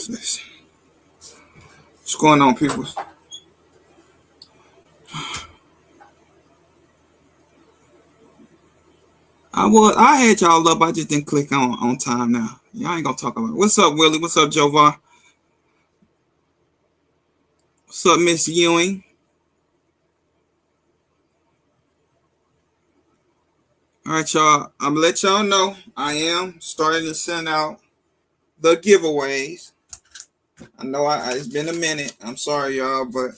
What's this? What's going on, people? I had y'all up. I just didn't click on time now. Y'all ain't gonna talk about it. What's up, Willie? What's up, Jovar? What's up, Miss Ewing? All right, y'all. I'm gonna let y'all know I am starting to send out the giveaways. I know it's been a minute. I'm sorry, y'all, but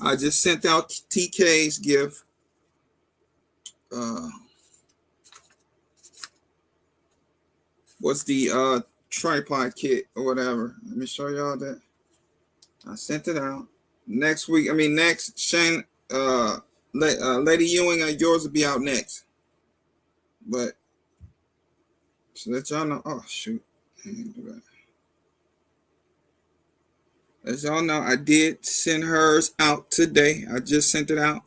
I just sent out TK's gift. Uh, what's the tripod kit or whatever? Let me show y'all that. I sent it out. Next, Shane, Lady Ewing, yours will be out next. But to let y'all know, oh shoot, as y'all know, I did send hers out today. I just sent it out.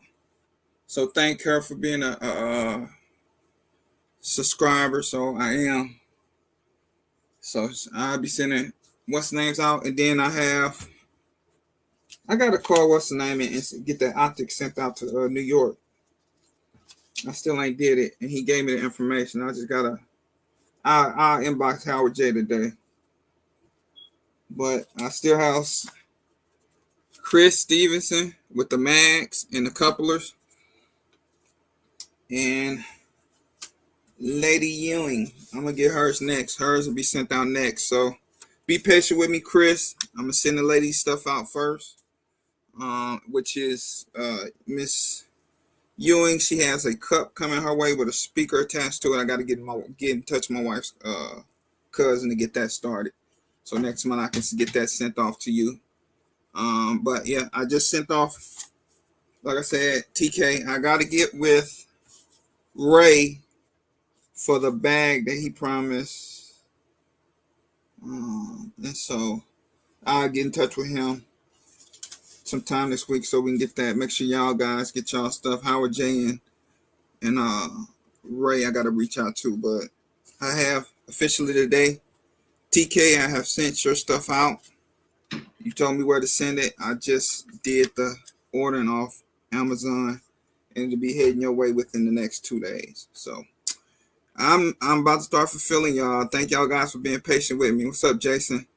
So thank her for being a subscriber. So I am. So I'll be sending what's the names out, and then I gotta call what's the name and get that optic sent out to New York. I still ain't did it, and he gave me the information. I just gotta. I inbox Howard J today, but I still have Chris Stevenson with the mags and the couplers, and Lady Ewing. I'm gonna get hers next. Hers will be sent out next. So be patient with me, Chris. I'm gonna send the lady stuff out first, which is Miss Ewing. She has a cup coming her way with a speaker attached to it. I got to get in touch with my wife's cousin to get that started. So next month I can get that sent off to you. But yeah, I just sent off, like I said, TK. I got to get with Ray for the bag that he promised. And so I'll get in touch with him sometime this week so we can get that. Make sure y'all guys get y'all stuff. Howard J and Ray, I got to reach out to. But I have officially today, TK, I have sent your stuff out. You told me where to send it. I just did the ordering off Amazon, and it'll be heading your way within the next 2 days. So I'm about to start fulfilling y'all. Thank y'all guys for being patient with me. What's up, Jason?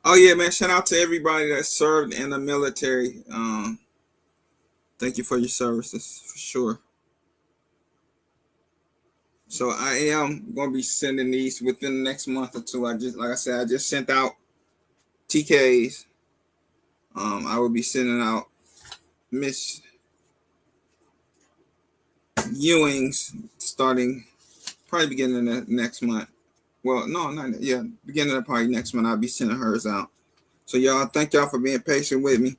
Oh yeah, man! Shout out to everybody that served in the military. Thank you for your services for sure. So I am gonna be sending these within the next month or two. Like I said, I just sent out TKs. I will be sending out Miss Ewing's starting probably beginning of the next month. Well, no, not yeah, beginning of probably next month. I'll be sending hers out. So y'all, thank y'all for being patient with me.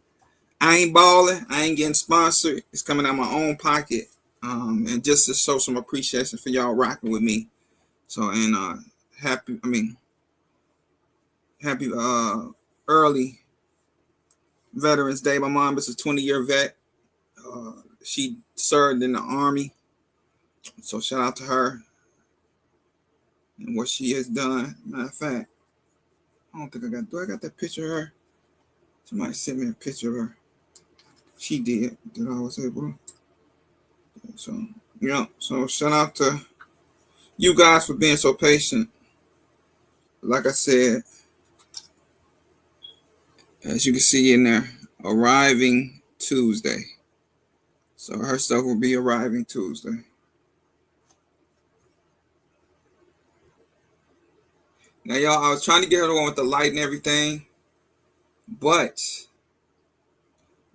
I ain't balling. I ain't getting sponsored. It's coming out of my own pocket. And just to show some appreciation for y'all rocking with me. So and happy early Veterans Day. My mom is a 20-year vet. She served in the Army. So shout out to her and what she has done. Matter of fact, I don't think do I got that picture of her? Somebody sent me a picture of her. She did. Did I was able? So yeah. So shout out to you guys for being so patient. Like I said, as you can see in there, arriving Tuesday. So her stuff will be arriving Tuesday. Now, y'all, I was trying to get her the one with the light and everything, but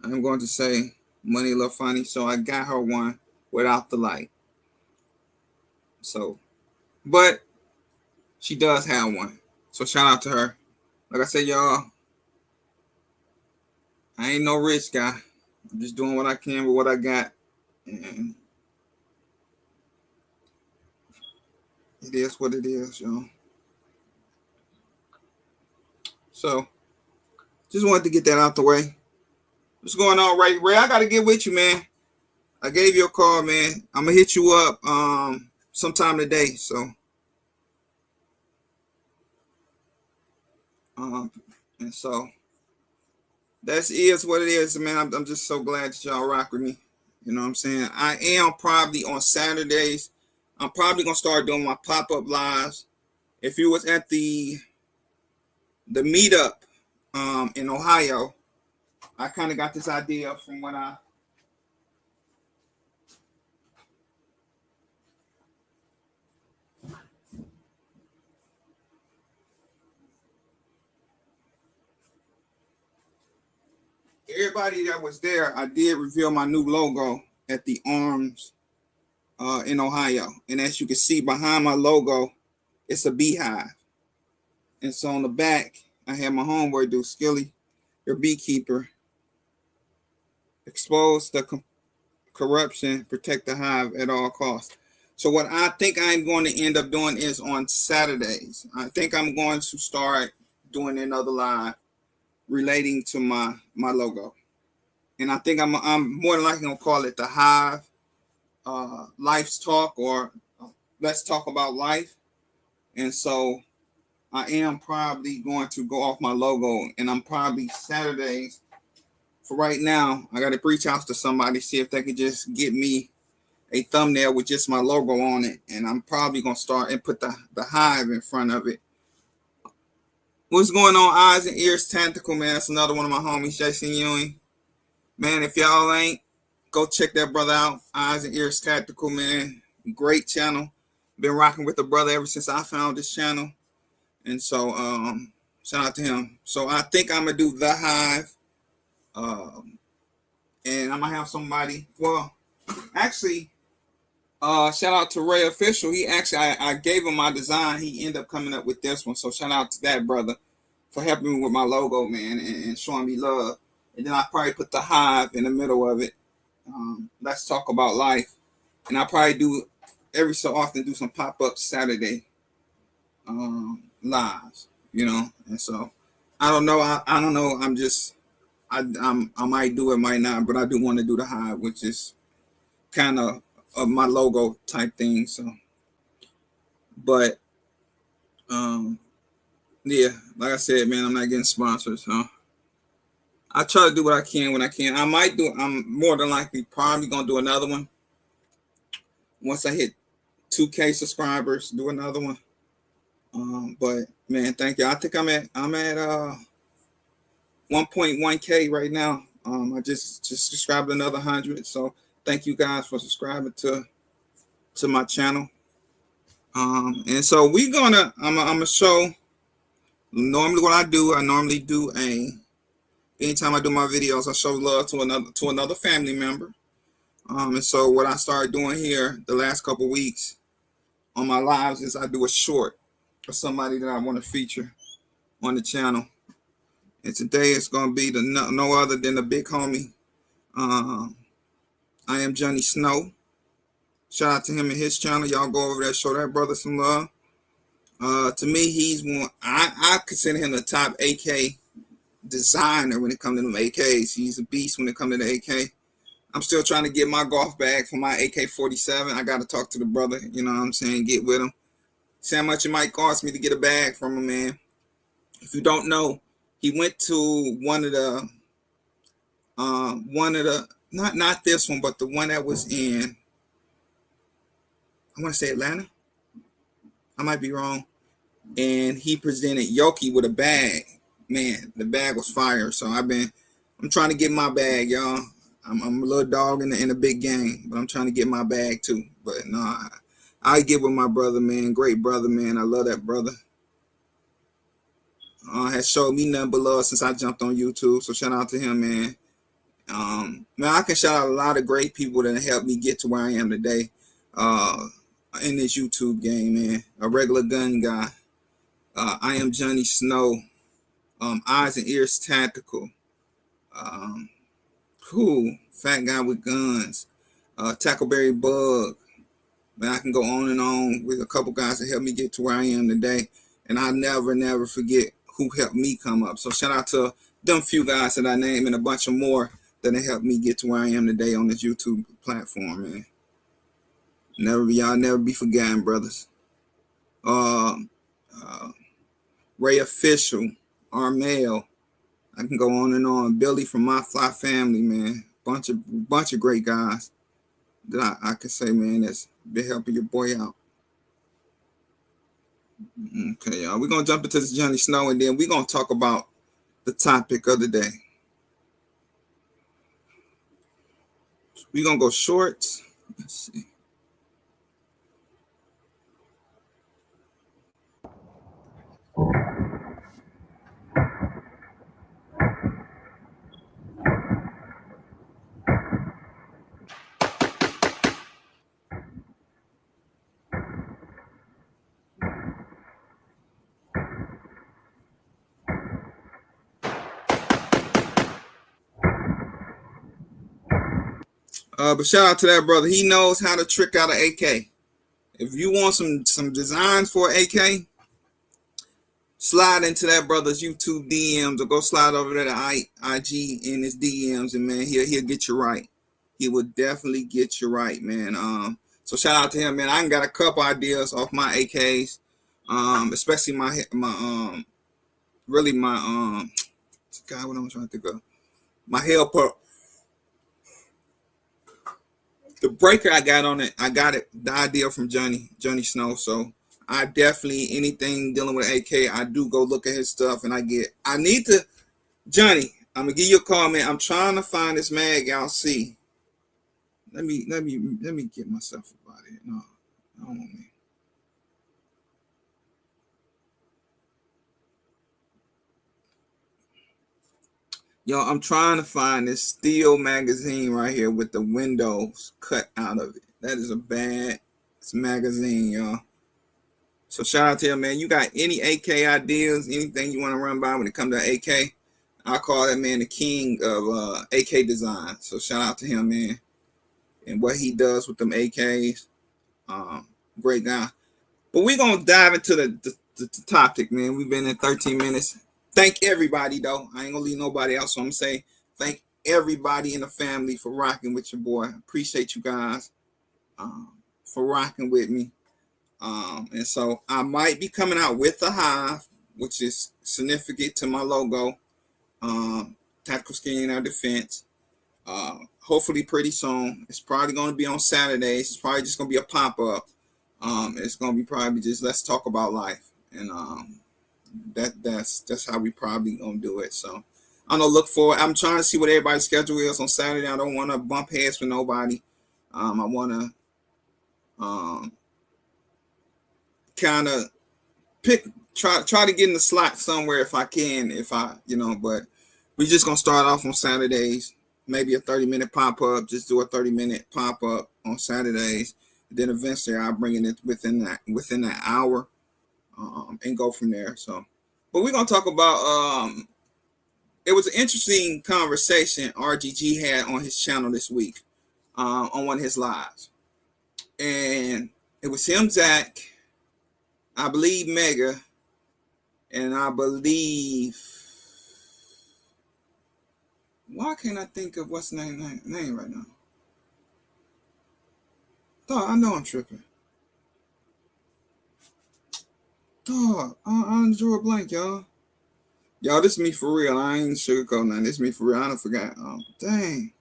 I'm going to say money a little funny, so I got her one without the light. So, but she does have one. So shout out to her. Like I said, y'all, I ain't no rich guy. I'm just doing what I can with what I got. And it is what it is, y'all. So, just wanted to get that out the way. What's going on, Ray? Ray, I got to get with you, man. I gave you a call, man. I'm gonna hit you up sometime today. So um and so that's is what it is, man. I'm just so glad that y'all rock with me. You know what I'm saying? I am probably on Saturdays. I'm probably gonna start doing my pop-up lives. If you was at the meetup in Ohio, I kind of got this idea from when everybody that was there, I did reveal my new logo at the Arms in Ohio. And as you can see behind my logo, it's a beehive. And so on the back, I had my homeboy do Skilly, your beekeeper, expose the corruption, protect the hive at all costs. So what I think I'm going to end up doing is on Saturdays, I think I'm going to start doing another live relating to my logo. And I think I'm more than likely gonna call it the Hive Life's Talk, or Let's Talk About Life. And so I am probably going to go off my logo, and I'm probably Saturdays. For right now, I got to reach out to somebody, see if they can just get me a thumbnail with just my logo on it. And I'm probably gonna start and put the hive in front of it. What's going on, Eyes and Ears Tactical, man? That's another one of my homies, Jason Ewing. Man, if y'all ain't, go check that brother out. Eyes and Ears Tactical, man. Great channel. Been rocking with the brother ever since I found this channel. And so, shout out to him. So I think I'm going to do The Hive. And I'm going to have somebody, well, actually, shout out to Ray Official. He actually, I gave him my design. He ended up coming up with this one. So shout out to that brother for helping me with my logo, man, and showing me love. And then I probably put the hive in the middle of it. Let's talk about life. And I probably do every so often do some pop-up Saturday lives, you know. And so I don't know. I don't know. I might do it, might not, but I do want to do the hive, which is kind of my logo type thing. So, but yeah, like I said, man, I'm not getting sponsors, huh? I try to do what I can when I can. I might do. I'm more than likely probably gonna do another one once I hit 2K subscribers. Do another one. But man, thank you. I think I'm at 1.1K right now. I just subscribed another 100. So thank you guys for subscribing to my channel. And so I'm gonna show. Normally, what I normally do anytime I do my videos, I show love to another family member. And so what I started doing here the last couple weeks on my lives is I do a short for somebody that I want to feature on the channel. And today it's going to be no other than the big homie. I Am Johnny Snow. Shout out to him and his channel. Y'all go over there, show that brother some love. To me, he's one. I consider him the top AK designer when it comes to them AKs. He's a beast when it comes to the AK. I'm still trying to get my golf bag for my AK-47. I got to talk to the brother, you know what I'm saying, get with him. See how much it might cost me to get a bag from him, man. If you don't know, he went to one of the, not this one, but the one that was in, I want to say Atlanta. I might be wrong. And he presented Yoki with a bag. Man, the bag was fire. So I'm trying to get my bag, y'all. I'm a little dog in the big game, but I'm trying to get my bag too. But no, I get with my brother, man. Great brother, man. I love that brother. Has showed me nothing but love since I jumped on YouTube. So shout out to him, man. Man, I can shout out a lot of great people that helped me get to where I am today. In this YouTube game, man. A regular gun guy. I Am Johnny Snow. Eyes and Ears Tactical. Fat Guy with Guns. Tackleberry Bug. Man, I can go on and on with a couple guys that helped me get to where I am today. And I never forget who helped me come up. So shout out to them few guys that I named and a bunch of more that helped me get to where I am today on this YouTube platform, man. Y'all never be forgotten, brothers. Uh, uh, Ray Official, Armel. I can go on and on. Billy from My Fly Family, man. Bunch of great guys that I can say, man, that's been helping your boy out. Okay, y'all. We're gonna jump into this Johnny Snow, and then we're gonna talk about the topic of the day. We're gonna go shorts. Let's see. But shout out to that brother. He knows how to trick out an AK. If you want some designs for an AK, slide into that brother's YouTube DMs or go slide over there to IG in his DMs, and man, he'll get you right. He will definitely get you right, man. So shout out to him, man. I got a couple ideas off my AKs, especially my really my God, what I'm trying to think of, my helper. The breaker I got on it, the idea from Johnny Snow. So I definitely, anything dealing with AK, I do go look at his stuff, and I need to, Johnny, I'm gonna give you a call, man. I'm trying to find this mag. Y'all see. Let me get myself about it. No, I don't want me. Yo, I'm trying to find this steel magazine right here with the windows cut out of it. That is a bad magazine, y'all. So shout out to him, man. You got any AK ideas, anything you want to run by when it comes to AK? I call that man the king of AK design. So shout out to him, man, and what he does with them AKs. Great guy. But we're going to dive into the topic, man. We've been in 13 minutes. Thank everybody, though. I ain't going to leave nobody else. So I'm going to say thank everybody in the family for rocking with your boy. Appreciate you guys for rocking with me. And so I might be coming out with a hive, which is significant to my logo. Tactical Skin Our Defense. Hopefully pretty soon. It's probably going to be on Saturdays. It's probably just going to be a pop-up. It's going to be probably just let's talk about life. And that's how we probably going to do it. So I'm going to look forward. I'm trying to see what everybody's schedule is on Saturday. I don't want to bump heads with nobody. I want to kind of try to get in the slot somewhere if I can, but we're just going to start off on Saturdays, maybe a 30-minute pop-up, just do a 30-minute pop-up on Saturdays. Then eventually I'll bring it within that hour and go from there. So, but we're going to talk about, it was an interesting conversation RGG had on his channel this week on one of his lives. And it was him, Zach, I believe Mega, and I believe, why can't I think of what's name right now? Dog, I know I'm tripping. Dog, I drew a blank, y'all. Y'all, this is me for real. I ain't sugarcoating nothing. This is me for real. I done forgot. Dang.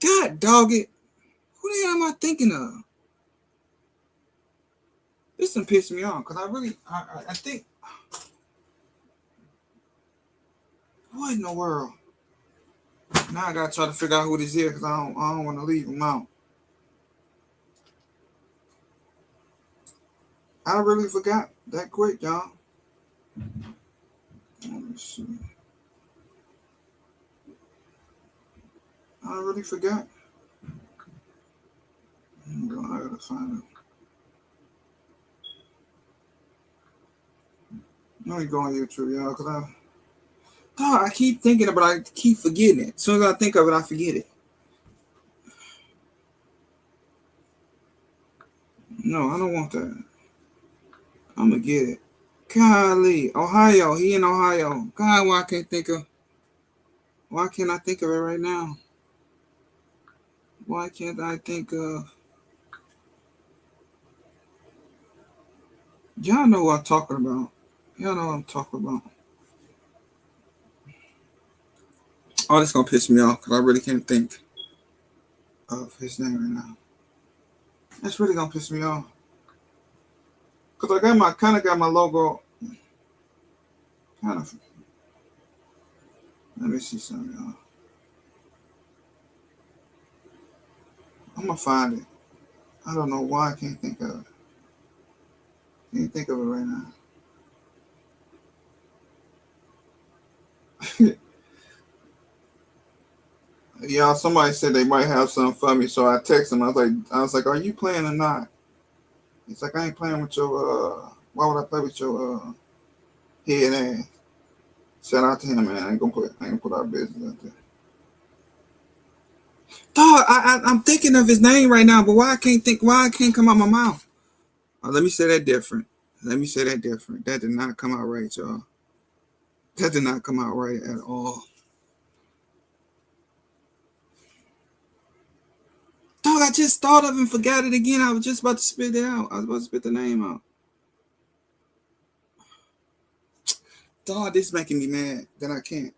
God dog it. Who the hell am I thinking of? This done pissed me off because I think. What in the world? Now I gotta try to figure out who this is because I don't want to leave him out. I really forgot that quick, y'all. Let me see. I really forgot. I gotta find it. Let me go on YouTube, y'all, because I keep thinking about it, I keep forgetting it. As soon as I think of it, I forget it. No, I don't want that. I'm gonna get it. Golly, Ohio. He in Ohio. God, why I can't think of. Why can't I think of it right now? Why can't I think of? Y'all know what I'm talking about. Y'all know what I'm talking about. Oh, this gonna piss me off because I really can't think of his name right now. That's really gonna piss me off because I got my kind of got my logo. Kind of. Let me see something, y'all. I'm gonna find it. I don't know why I can't think of it. Can't think of it right now. Y'all, somebody said they might have something for me, so I texted him. I was like, "Are you playing or not?" He's like, "I ain't playing with your. Why would I play with your head ass?" Shout out to him, man. I ain't gonna put our business out there. Dog, I'm thinking of his name right now, but why I can't think? Why I can't come out my mouth? Oh, let me say that different. Let me say that different. That did not come out right, y'all. That did not come out right at all. Dog, I just thought of and forgot it again. I was just about to spit it out. I was about to spit the name out. Dog, this is making me mad that I can't.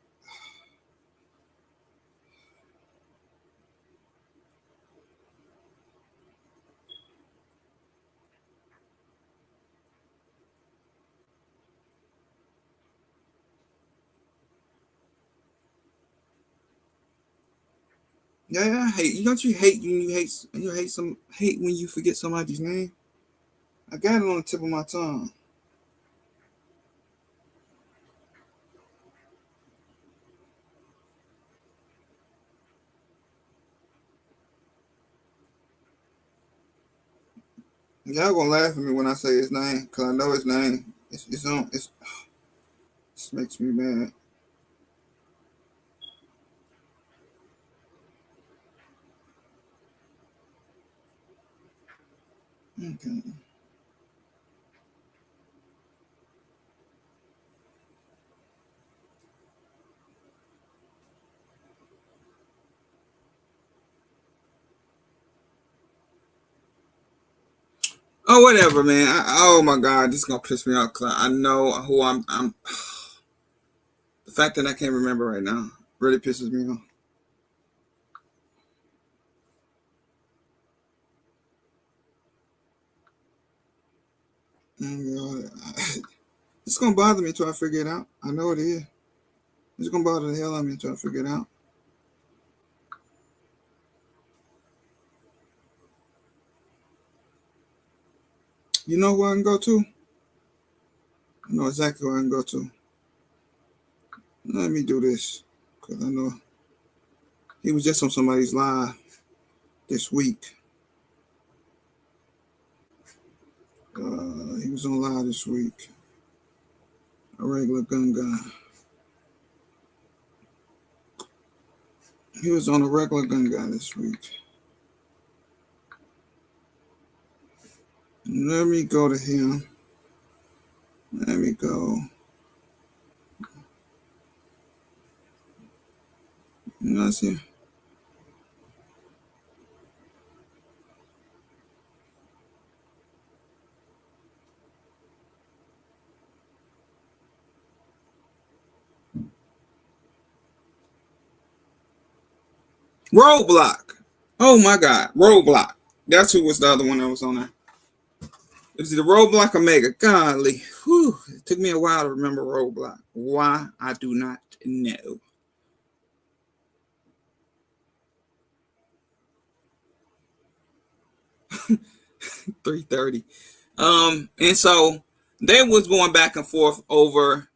Yeah, I hate. Don't you hate when you hate when you forget somebody's name? I got it on the tip of my tongue. Y'all gonna laugh at me when I say his name, cause I know his name. This makes me mad. Okay. Oh, whatever, man. Oh my God, this is gonna piss me off. Cause I know who I'm. The fact that I can't remember right now really pisses me off. Oh God. It's gonna bother me until I figure it out. I know it is. It's gonna bother the hell out of me until I figure it out. You know where I can go to? I know exactly where I can go to. Let me do this. Because I know he was just on somebody's live this week. He was on live this week. A regular gun guy. He was on a regular gun guy this week. Let me go to him. Let me go. You know, see. Roadblock. Oh my God. Roadblock. That's who was the other one that was on there. It was the Roadblock Omega. Golly. Whew. It took me a while to remember Roadblock. Why? I do not know. 3:30. And so they was going back and forth over,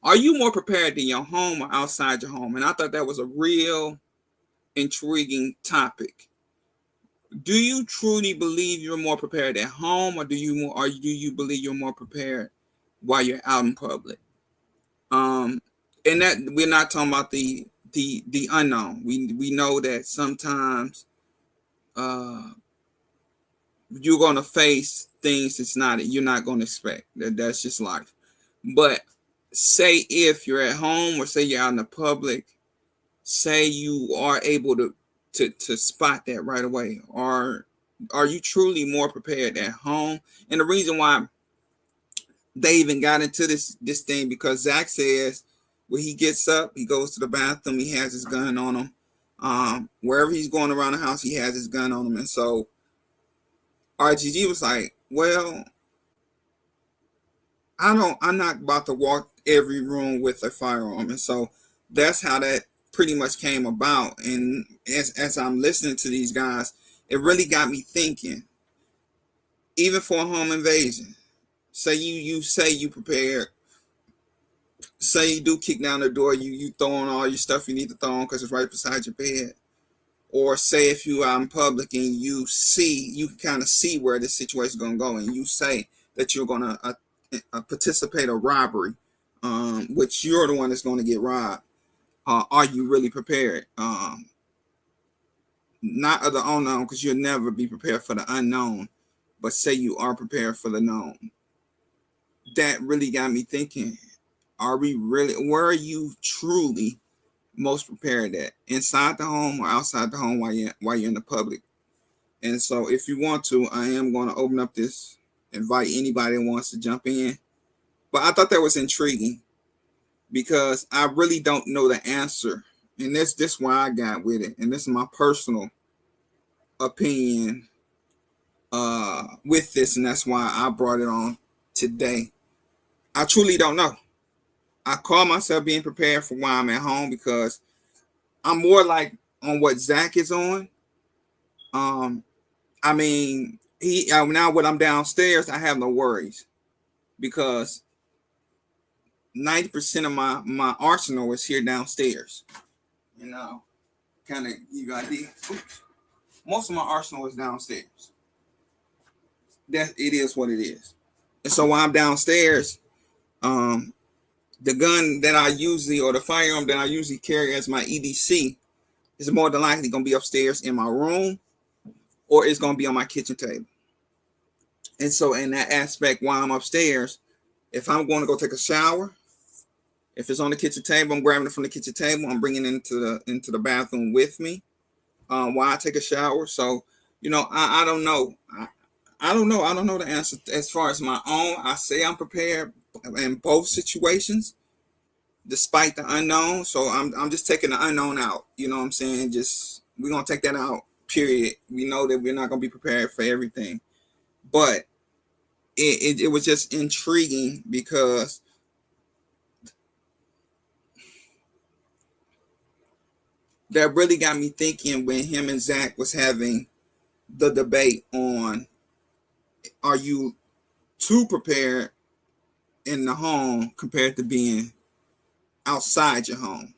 are you more prepared in your home or outside your home? And I thought that was a real intriguing topic. Do you truly believe you're more prepared at home, or do you believe you're more prepared while you're out in public? And that we're not talking about the unknown. We know that sometimes you're gonna face things you're not gonna expect. That's just life. But say if you're at home or say you're out in the public, say you are able to spot that right away, or are you truly more prepared at home? And the reason why they even got into this thing, because Zach says when he gets up, he goes to the bathroom, he has his gun on him. Wherever he's going around the house, he has his gun on him. And so RGG was like, well, I'm not about to walk every room with a firearm. And so that's how that pretty much came about. And as I'm listening to these guys, it really got me thinking, even for a home invasion, say you say you prepared, say you do kick down the door, you throw on all your stuff you need to throw on because it's right beside your bed. Or say if you are in public and you can kind of see where this situation is going to go, and you say that you're going to participate in robbery, which you're the one that's going to get robbed. Are you really prepared? Not of the unknown, because you'll never be prepared for the unknown, but say you are prepared for the known. That really got me thinking, are we really, where are you truly most prepared at? Inside the home or outside the home while you're in the public? And so if you want to, I am going to open up this, invite anybody that wants to jump in. But I thought that was intriguing, because I really don't know the answer. And this where I got with it. And this is my personal opinion with this. And that's why I brought it on today. I truly don't know. I call myself being prepared for why I'm at home, because I'm more like on what Zach is on. I mean, now when I'm downstairs, I have no worries, because 90% of my arsenal is here downstairs. You know, kind of you got the most of my arsenal is downstairs. That it is what it is. And so while I'm downstairs, the gun that I usually, or the firearm that I usually carry as my EDC, is more than likely going to be upstairs in my room, or it's going to be on my kitchen table. And so in that aspect, while I'm upstairs, if I'm going to go take a shower, if it's on the kitchen table, I'm grabbing it from the kitchen table. I'm bringing it into the bathroom with me while I take a shower. So, I don't know. I don't know. I don't know the answer as far as my own. I say I'm prepared in both situations, despite the unknown. So I'm just taking the unknown out. You know what I'm saying? Just, we're going to take that out, period. We know that we're not going to be prepared for everything. But it was just intriguing, because that really got me thinking when him and Zach was having the debate on, are you too prepared in the home compared to being outside your home?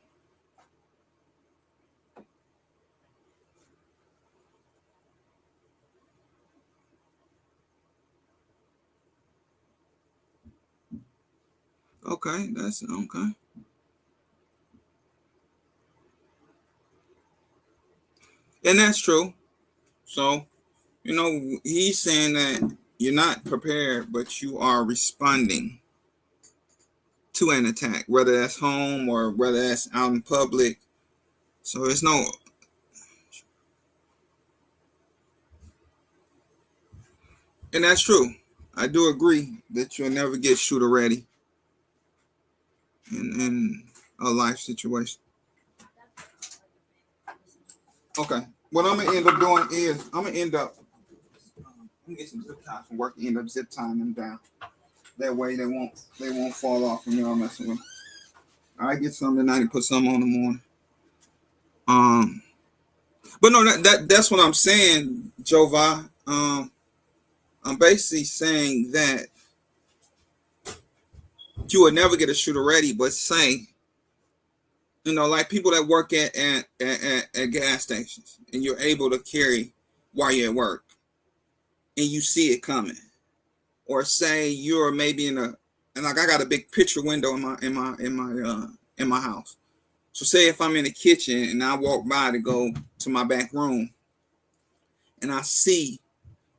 Okay, that's okay. And that's true. So, he's saying that you're not prepared, but you are responding to an attack, whether that's home or whether that's out in public. So it's no, and that's true. I do agree that you'll never get shooter ready in a life situation. Okay. What I'm gonna end up doing is I'm gonna get some zip ties from work and end up zip tying them down. That way they won't fall off when y'all messing with them. I get some tonight and put some on the morning. But no, that's what I'm saying, Jova. I'm basically saying that you would never get a shooter ready, but say, like people that work at gas stations, and you're able to carry while you're at work, and you see it coming, or say you're maybe and like I got a big picture window in my house. So say if I'm in the kitchen and I walk by to go to my back room, and I see,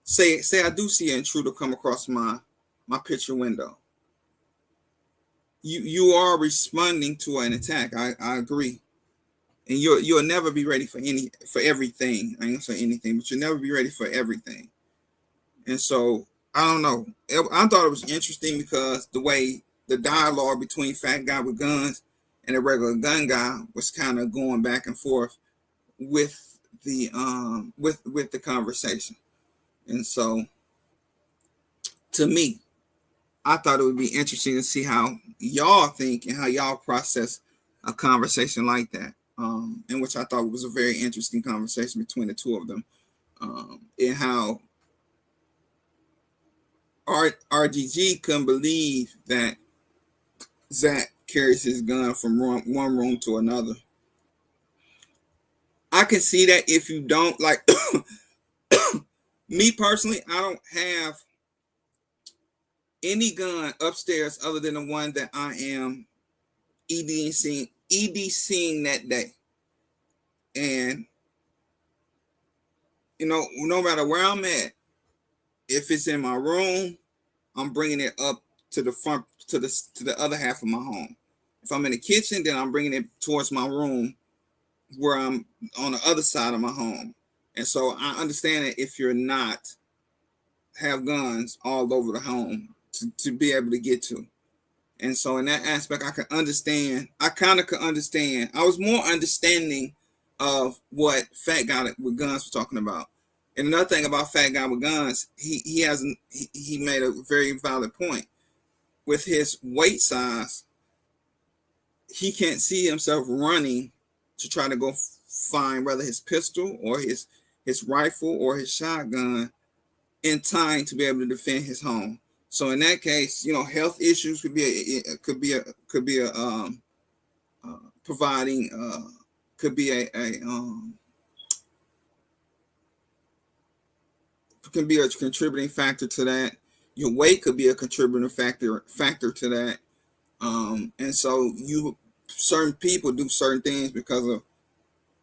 say I do see an intruder come across my picture window. You are responding to an attack. I agree. and you'll never be ready for everything. I ain't gonna say anything, but you'll never be ready for everything. And so I don't know. I thought it was interesting because the way the dialogue between Fat Guy with Guns and a regular gun guy was kind of going back and forth with with the conversation. And so to me, I thought it would be interesting to see how y'all think and how y'all process a conversation like that. In which I thought was a very interesting conversation between the two of them. And how RGG couldn't believe that Zach carries his gun from one room to another. I can see that if you don't like me personally, I don't have any gun upstairs other than the one that I am EDCing that day. And no matter where I'm at, if it's in my room, I'm bringing it up to the front to the other half of my home. If I'm in the kitchen, then I'm bringing it towards my room where I'm on the other side of my home. And so I understand that if you're not have guns all over the home to be able to get to. And so in that aspect, I can understand. I kind of could understand. I was more understanding of what Fat Guy with Guns was talking about. And another thing about Fat Guy with Guns, he made a very valid point. With his weight size, he can't see himself running to try to go find whether his pistol or his rifle or his shotgun in time to be able to defend his home. So in that case, health issues can be a contributing factor to that. Your weight could be a contributing factor to that. And so certain people do certain things because of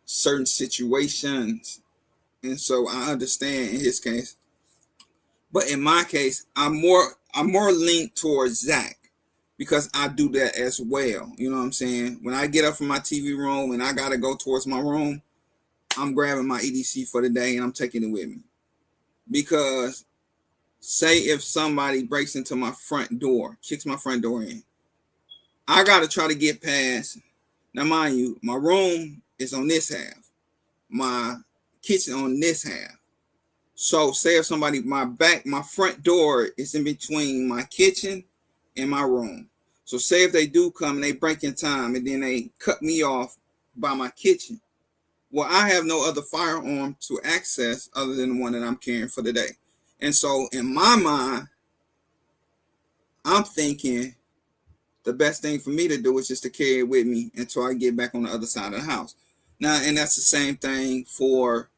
certain situations. And so I understand in his case. But in my case, I'm more linked towards Zach because I do that as well. You know what I'm saying? When I get up from my TV room and I gotta go towards my room, I'm grabbing my EDC for the day and I'm taking it with me. Because say if somebody breaks into my front door, kicks my front door in, I gotta try to get past. Now, mind you, my room is on this half, my kitchen on this half. So say if somebody, my front door is in between my kitchen and my room. So say if they do come and they break in time and then they cut me off by my kitchen. Well, I have no other firearm to access other than the one that I'm carrying for the day. And so in my mind, I'm thinking the best thing for me to do is just to carry it with me until I get back on the other side of the house. Now, and that's the same thing for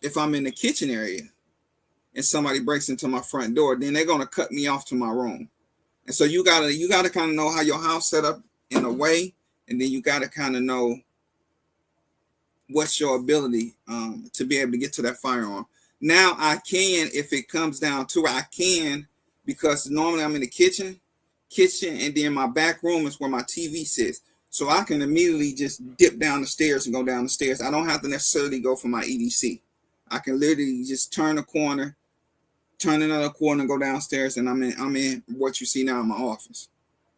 if I'm in the kitchen area and somebody breaks into my front door, then they're gonna cut me off to my room. And so you gotta kind of know how your house set up in a way, and then you gotta kind of know what's your ability to be able to get to that firearm. Now I can, if it comes down to it, I can, because normally I'm in the kitchen, and then my back room is where my TV sits. So I can immediately just dip down the stairs and go down the stairs. I don't have to necessarily go for my EDC. I can literally just turn a corner, turn another corner, and go downstairs, and I'm in what you see now in my office.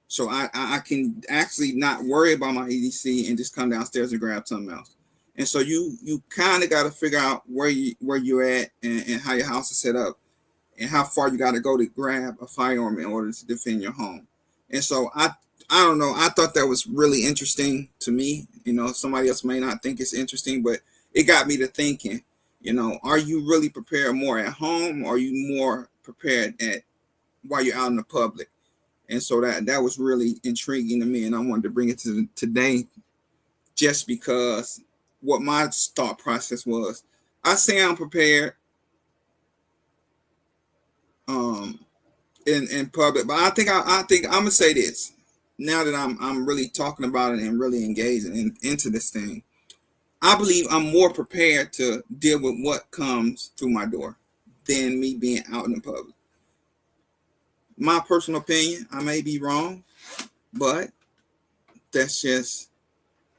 So I can actually not worry about my EDC and just come downstairs and grab something else. And so you kind of got to figure out where you're at and how your house is set up and how far you got to go to grab a firearm in order to defend your home. And so I don't know. I thought that was really interesting to me. Somebody else may not think it's interesting, but it got me to thinking, are you really prepared more at home, or are you more prepared while you're out in the public? And so that was really intriguing to me, and I wanted to bring it to today just because what my thought process was. I say I'm prepared in public, but I think I'm gonna say this now that I'm really talking about it and really engaging into this thing. I believe I'm more prepared to deal with what comes through my door than me being out in the public. My personal opinion, I may be wrong, but that's just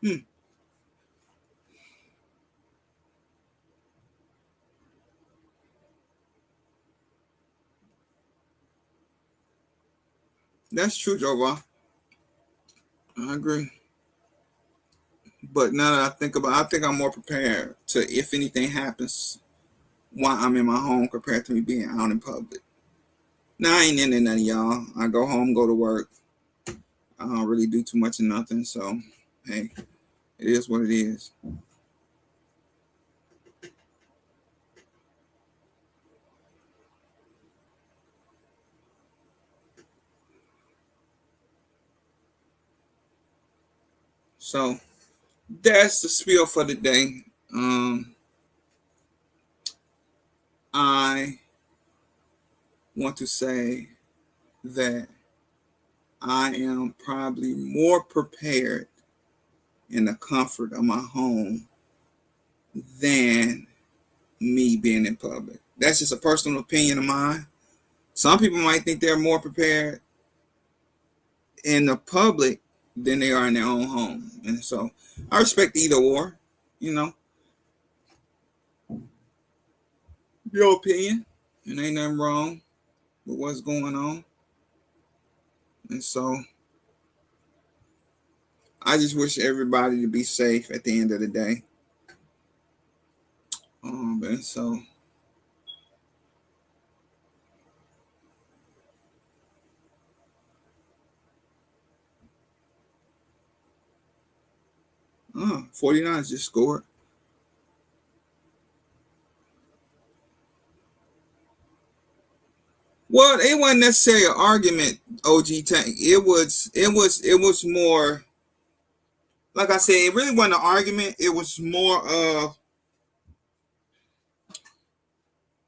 Hmm. That's true, Joe. I agree. But now that I think about it, I think I'm more prepared to if anything happens while I'm in my home compared to me being out in public. Now I ain't into none of y'all. I go home, go to work. I don't really do too much of nothing. So, hey, it is what it is. So that's the spiel for the day. I want to say that I am probably more prepared in the comfort of my home than me being in public. That's just a personal opinion of mine. Some people might think they're more prepared in the public than they are in their own home. And so I respect either or, you know, your opinion. And ain't nothing wrong with what's going on. And so I just wish everybody to be safe at the end of the day. And so 49 just scored. Well, it wasn't necessarily an argument, OG Tank. It was more like I said, it really wasn't an argument. It was more of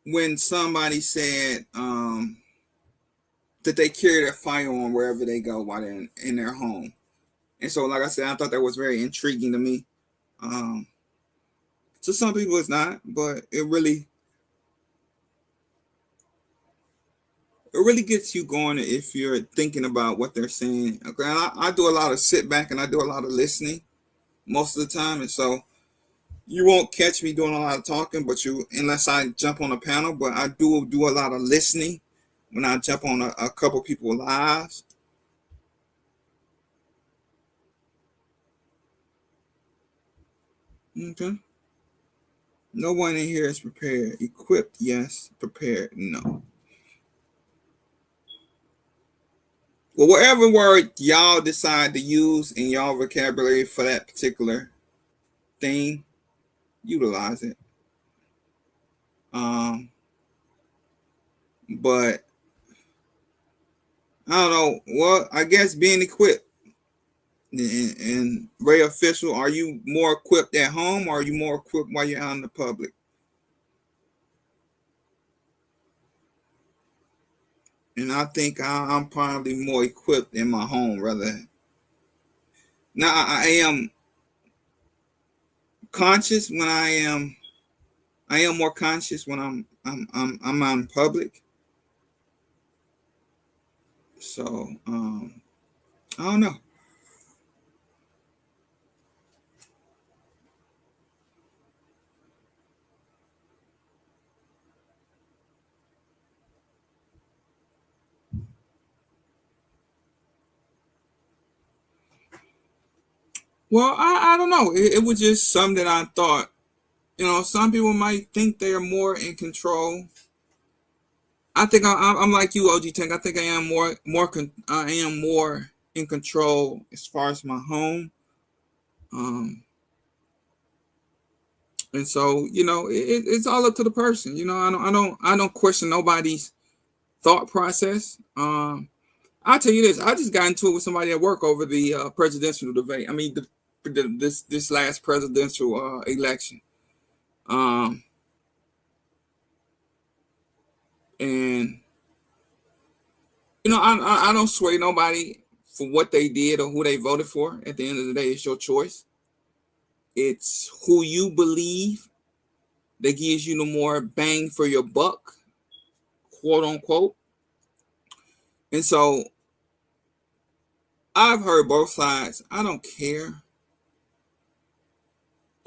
when somebody said that they carry their firearm wherever they go while they're in their home. And so, like I said, I thought that was very intriguing to me. Um, to some people, it's not, but it really gets you going if you're thinking about what they're saying. Okay, I do a lot of sit back and I do a lot of listening most of the time, and so you won't catch me doing a lot of talking, but unless I jump on a panel, but I do a lot of listening when I jump on a couple people lives. Okay. No one in here is prepared. Equipped, yes. Prepared, no. Well, whatever word y'all decide to use in y'all vocabulary for that particular thing, utilize it. Um, but I don't know. Well, I guess being equipped and Ray official, are you more equipped at home or are you more equipped while you're out in the public? And I think I'm probably more equipped in my home rather. Now I am conscious when I am more conscious when I'm out in public. So I don't know. Well, I don't know. It was just something that I thought. Some people might think they're more in control. I think I'm like you, OG Tank. I think I am I am more in control as far as my home. Um, and so it's all up to the person. I don't question nobody's thought process. I'll tell you this. I just got into it with somebody at work over the presidential debate. I mean, this last presidential election. Um, and I don't sway nobody for what they did or who they voted for. At the end of the day, it's your choice. It's who you believe that gives you the more bang for your buck, quote unquote. And so I've heard both sides. I don't care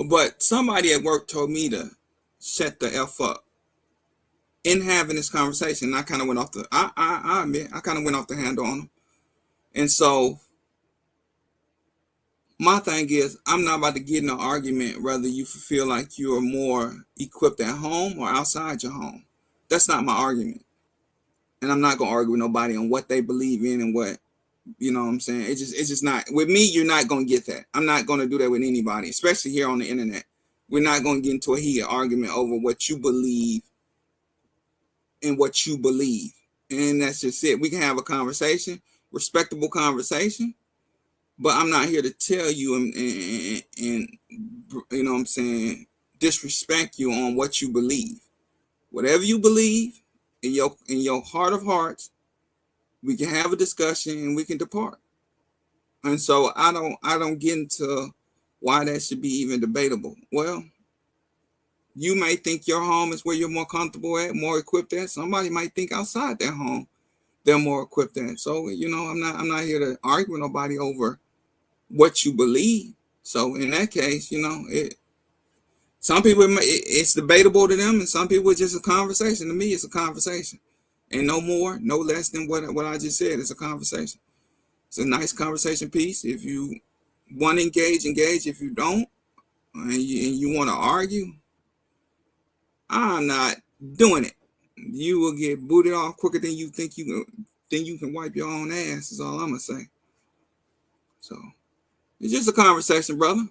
But somebody at work told me to shut the F up in having this conversation. And I kind of went off the, I admit, I kind of went off the handle on them. And so my thing is, I'm not about to get in an argument whether you feel like you're more equipped at home or outside your home. That's not my argument. And I'm not going to argue with nobody on what they believe in and what, you know what I'm saying? It's just not, with me, you're not going to get that. I'm not going to do that with anybody, especially here on the internet. We're not going to get into a heated argument over what you believe and what you believe. And that's just it. We can have a conversation, respectable conversation, but I'm not here to tell you and you know what I'm saying, disrespect you on what you believe. Whatever you believe in your heart of hearts, we can have a discussion and we can depart. And so I don't get into why that should be even debatable. Well, you may think your home is where you're more comfortable at, more equipped at. Somebody might think outside their home they're more equipped at. So, you know, I'm not here to argue with nobody over what you believe. So in that case, you know, some people it's debatable to them, and some people it's just a conversation. To me, it's a conversation, and no more, no less than what I just said. It's a conversation. It's a nice conversation piece. If you want to engage. If you don't, and you want to argue, I'm not doing it. You will get booted off quicker than you think you can wipe your own ass. Is all I'm gonna say. So it's just a conversation, brother.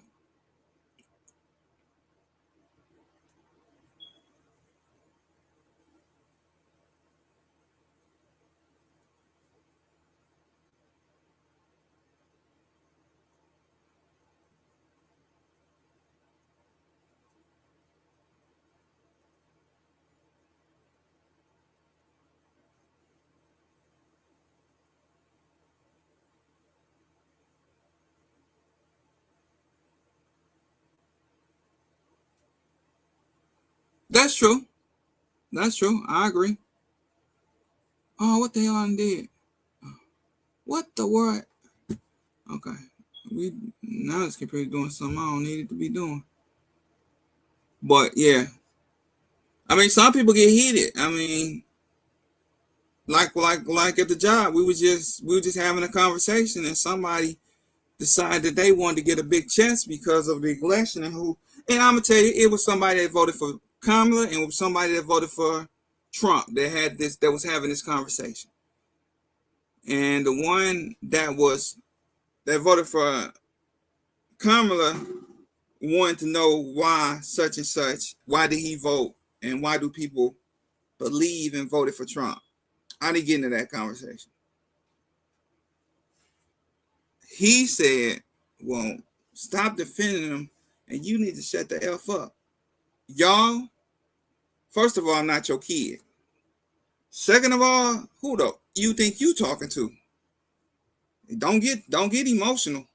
That's true. That's true. I agree. Oh, what the hell I did? What the what? Okay. We now this computer doing something I don't need it to be doing. But yeah, I mean, some people get heated. I mean, like at the job, we were just having a conversation, and somebody decided that they wanted to get a big chest because of the election, and I'm gonna tell you, it was somebody that voted for Kamala and it was somebody that voted for Trump that was having this conversation, and the one that voted for Kamala wanted to know why such and such, why did he vote, and why do people believe and voted for Trump. I didn't get into that conversation. He said, well, stop defending him and you need to shut the F up. Y'all, first of all, I'm not your kid. Second of all, who the you think you talking to? Don't get emotional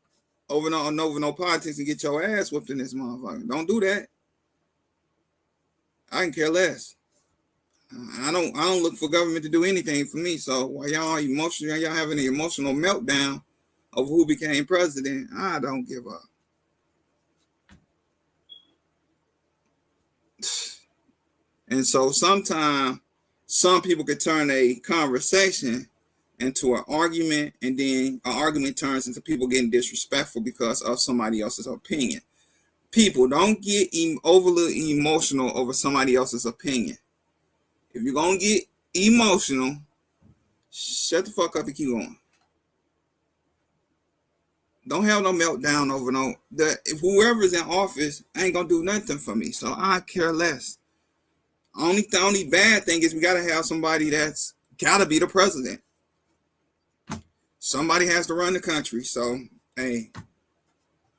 over no politics and get your ass whooped in this motherfucker. Don't do that. I can care less. I don't look for government to do anything for me. So while y'all emotional, y'all having an emotional meltdown of who became president, I don't give up. And so sometimes some people could turn a conversation into an argument, and then an argument turns into people getting disrespectful because of somebody else's opinion. People don't get overly emotional over somebody else's opinion. If you're gonna get emotional, shut the fuck up and keep going. Don't have no meltdown over if whoever's in office ain't gonna do nothing for me. So I care less. Only bad thing is we gotta have somebody that's gotta be the president. Somebody has to run the country. So hey,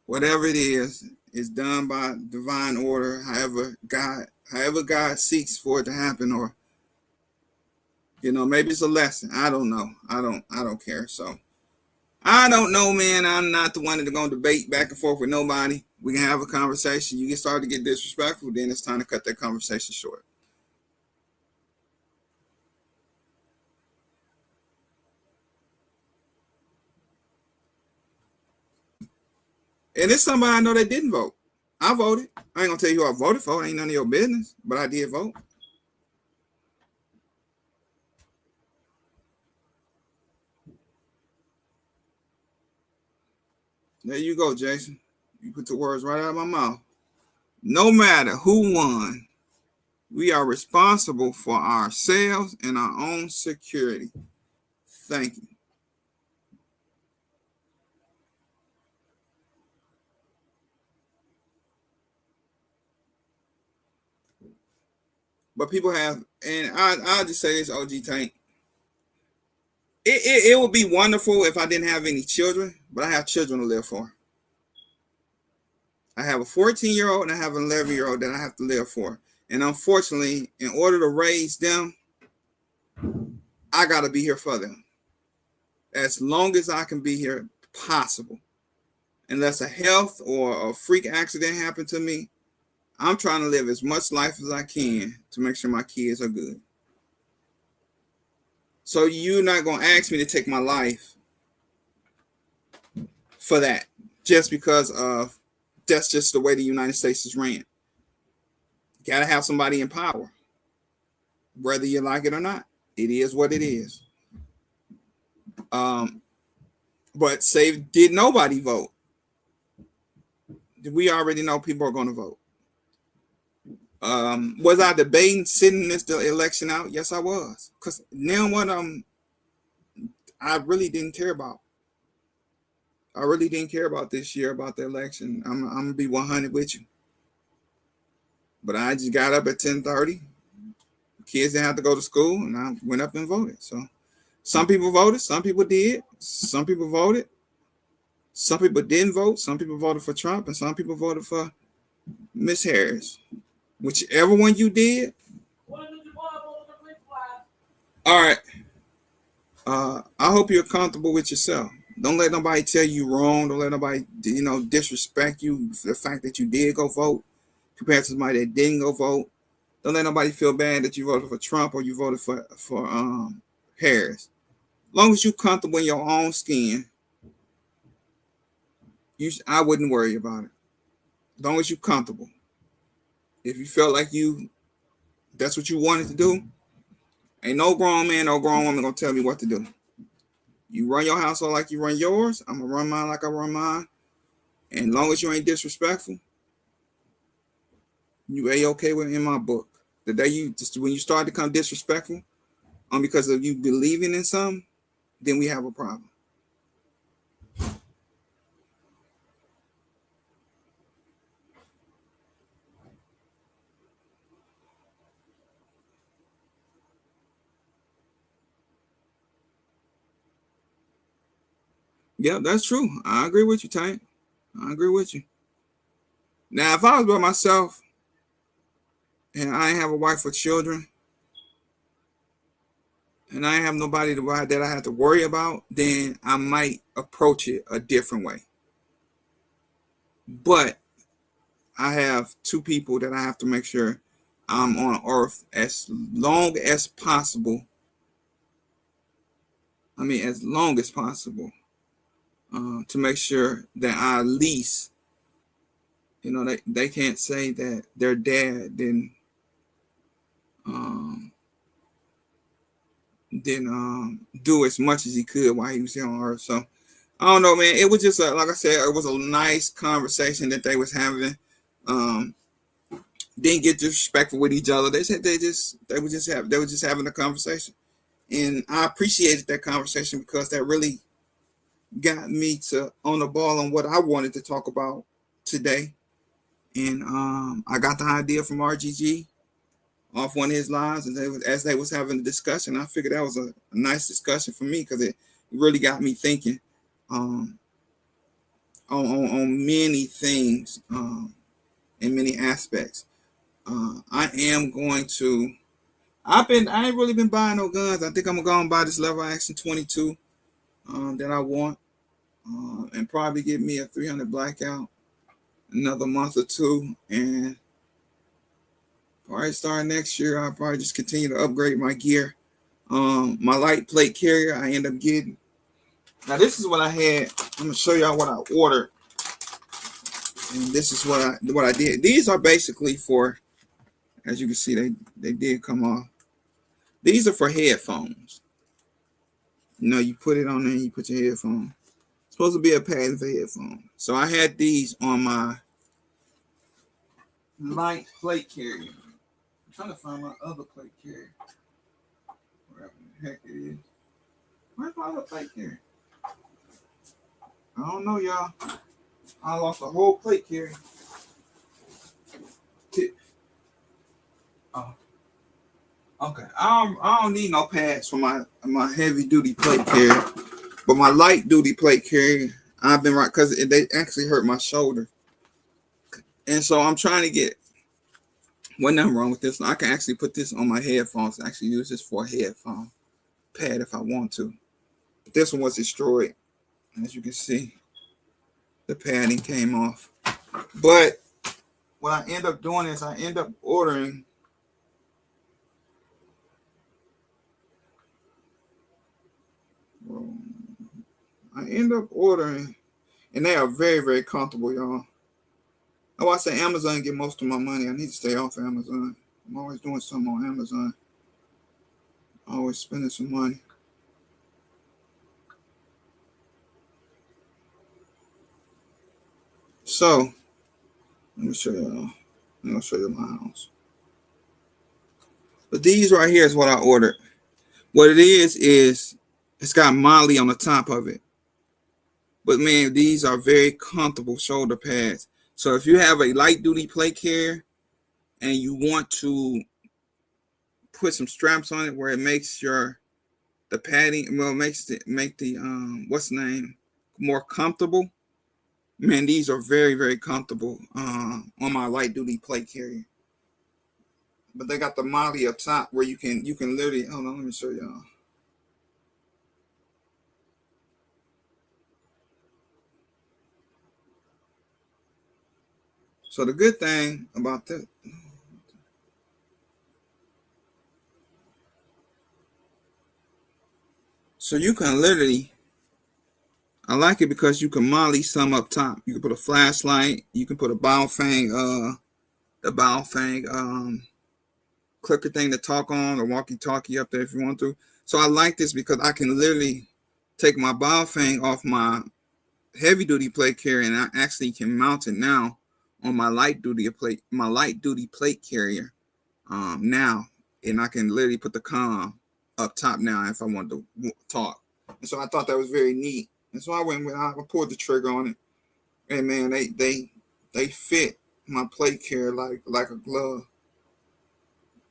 whatever it is done by divine order. However God seeks for it to happen, or maybe it's a lesson. I don't know. I don't care. So I don't know, man. I'm not the one that's gonna debate back and forth with nobody. We can have a conversation. You get started to get disrespectful, then it's time to cut that conversation short. And it's somebody I know that didn't vote. I voted. I ain't gonna tell you who I voted for. It ain't none of your business, but I did vote. There you go, Jason. You put the words right out of my mouth. No matter who won, we are responsible for ourselves and our own security. Thank you. But people have, and I'll just say this, OG Tank. It would be wonderful if I didn't have any children, but I have children to live for. I have a 14-year-old and I have an 11-year-old that I have to live for. And unfortunately, in order to raise them, I got to be here for them. As long as I can be here, possible. Unless a health or a freak accident happened to me, I'm trying to live as much life as I can to make sure my kids are good. So you're not going to ask me to take my life for that, just because of that's just the way the United States is ran. You got to have somebody in power, whether you like it or not. It is what it is. But say, did nobody vote? We already know people are going to vote. Was I debating sitting this election out? Yes, I was. Because now what I really didn't care about. I really didn't care about this year, about the election. I'm going to be 100 with you. But I just got up at 10:30. Kids didn't have to go to school, and I went up and voted. So some people voted, some people did. Some people voted. Some people didn't vote. Some people voted for Trump, and some people voted for Miss Harris. Whichever one you did. All right. I hope you're comfortable with yourself. Don't let nobody tell you wrong. Don't let nobody, disrespect you for the fact that you did go vote compared to somebody that didn't go vote. Don't let nobody feel bad that you voted for Trump or you voted for Harris. As long as you're comfortable in your own skin, I wouldn't worry about it. As long as you're comfortable. If you felt like that's what you wanted to do, ain't no grown man, no grown woman gonna tell me what to do. You run your household like you run yours. I'm gonna run mine like I run mine. And as long as you ain't disrespectful, you A-okay with in my book. The day when you start to become disrespectful, because of you believing in something, then we have a problem. Yeah, that's true. I agree with you, Tank. I agree with you. Now, if I was by myself and I ain't have a wife or children, and I ain't have nobody that I have to worry about, then I might approach it a different way. But I have two people that I have to make sure I'm on earth as long as possible. As long as possible, to make sure that I at least, they can't say that their dad didn't do as much as he could while he was here on earth. So I don't know, man. It was just like I said, it was a nice conversation that they was having. Didn't get disrespectful with each other. They said they were just having a conversation, and I appreciated that conversation because that really got me on the ball on what I wanted to talk about today. And I got the idea from RGG off one of his lives, and as they was having a discussion, I figured that was a nice discussion for me because it really got me thinking on many things, in many aspects. I am going to. I ain't really been buying no guns. I think I'm gonna go and buy this lever action 22 that I want, and probably get me a 300 blackout another month or two, and probably starting next year, I'll probably just continue to upgrade my gear. My light plate carrier I end up getting. Now this is what I had. I'm gonna show y'all what I ordered. And this is what I did. These are basically for, as you can see, they did come off. These are for headphones. You know, you put it on there, and you put your headphone. It's supposed to be a pad for headphones. So I had these on my light plate carrier. I'm trying to find my other plate carrier. Wherever the heck it is. Where's my other plate carrier? I don't know, y'all. I lost a whole plate carrier. Oh, okay. I don't need no pads for my heavy duty plate carrier, but my light duty plate carrier, I've been right because they actually hurt my shoulder, and so I'm trying to get. Well, nothing wrong with this. I can actually put this on my headphones. Actually, use this for a headphone pad if I want to. But this one was destroyed, as you can see. The padding came off, but what I end up doing is I end up ordering. And they are very, very comfortable, y'all. Oh, I say Amazon get most of my money. I need to stay off Amazon. I'm always doing something on Amazon. Always spending some money. So, let me show y'all. I'm going to show you my house. But these right here is what I ordered. What it is it's got Molly on the top of it. But man, these are very comfortable shoulder pads. So if you have a light duty plate carrier and you want to put some straps on it where it makes the padding, well, make the what's the name, more comfortable. Man, these are very, very comfortable on my light duty plate carrier. But they got the Molly up top where you can literally, hold on, let me show y'all. So the good thing about that, so you can literally, I like it because you can Molly some up top. You can put a flashlight, you can put a the Baofeng clicker thing to talk on, or walkie-talkie up there if you want to. So I like this because I can literally take my Baofeng off my heavy duty plate carrier, and I actually can mount it now on my light duty plate carrier now, and I can literally put the comm up top now if I want to talk. And so I thought that was very neat, and so I pulled the trigger on it, and man, they fit my plate carrier like a glove.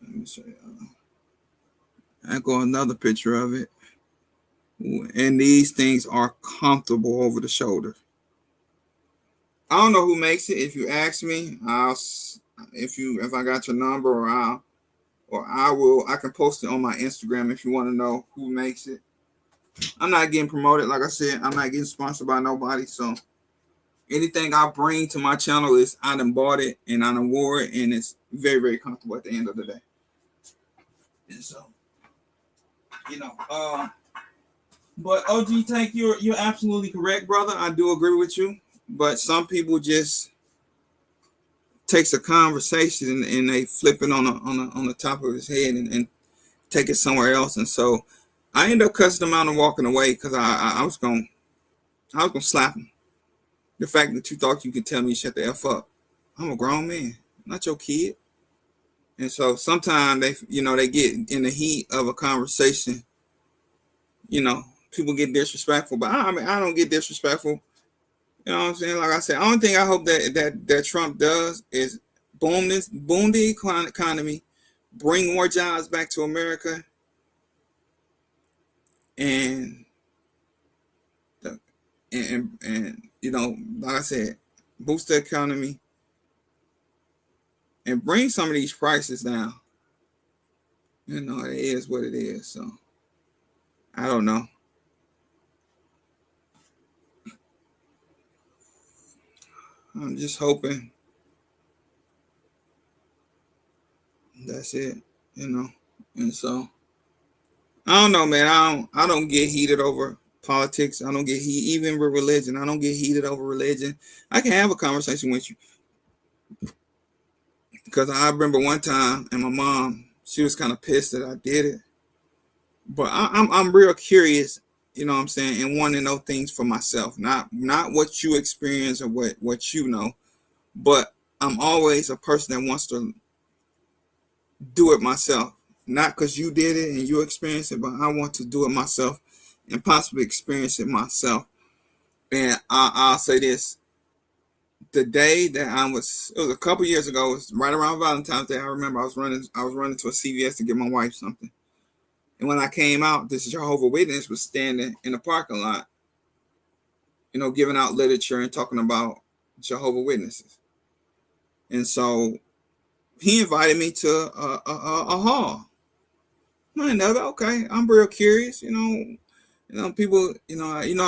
Let me show you. I got another picture of it, and these things are comfortable over the shoulder. I don't know who makes it. If you ask me, if I got your number, I can post it on my Instagram if you want to know who makes it. I'm not getting promoted, like I said. I'm not getting sponsored by nobody. So anything I bring to my channel is I done bought it and I done wore it, and it's very, very comfortable at the end of the day. And so, but OG Tank, you're absolutely correct, brother. I do agree with you. But some people just takes a conversation and they flip it on the top of his head and take it somewhere else. And so I ended up cussing him out and walking away because I was gonna slap him. The fact that you thought you could tell me to shut the F up. I'm a grown man, not your kid. And so sometimes they get in the heat of a conversation. People get disrespectful, but I don't get disrespectful. You know what I'm saying? Like I said, the only thing I hope that Trump does is boom the economy, bring more jobs back to America, and like I said, boost the economy and bring some of these prices down. It is what it is. So I don't know. I'm just hoping that's it. And so I don't know, man. I don't get heated over politics. I don't get heat, even with religion. I don't get heated over religion. I can have a conversation with you because I remember one time, and my mom, she was kind of pissed that I did it. But I'm real curious, you know what I'm saying, and want to know things for myself, not what you experience or what you know, but I'm always a person that wants to do it myself, not because you did it and you experienced it, but I want to do it myself and possibly experience it myself. And I'll say this: the day that it was a couple years ago, it was right around Valentine's Day. I remember I was running to a CVS to get my wife something. And when I came out, this Jehovah's Witness was standing in the parking lot, you know, giving out literature and talking about Jehovah's Witnesses. And so he invited me to a hall. I know, okay, I'm real curious, people, how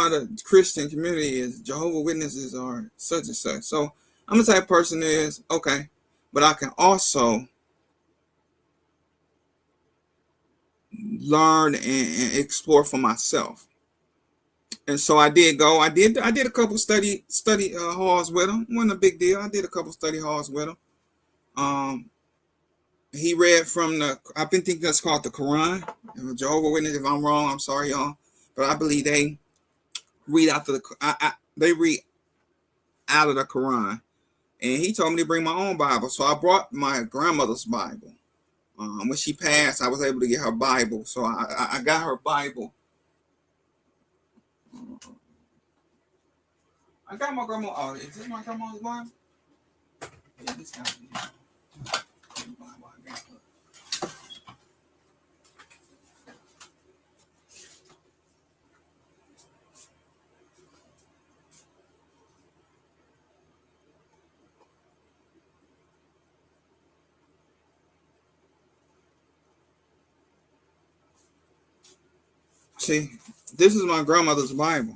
the Christian community is, Jehovah's Witnesses are such and such. So I'm the type of person that is, okay, but I can also learn and explore for myself. And so I did go. I did a couple study halls with him. Wasn't a big deal. I did a couple study halls with him. He read from I think that's called the Quran. Jehovah's Witness, if I'm wrong, I'm sorry, y'all. But I believe they read out they read out of the Quran. And he told me to bring my own Bible. So I brought my grandmother's Bible. When she passed, I was able to get her Bible. So I got her Bible. I got my grandma. Oh, is this my grandma's Bible? Yeah, this got to be the Bible I got. See, this is my grandmother's Bible.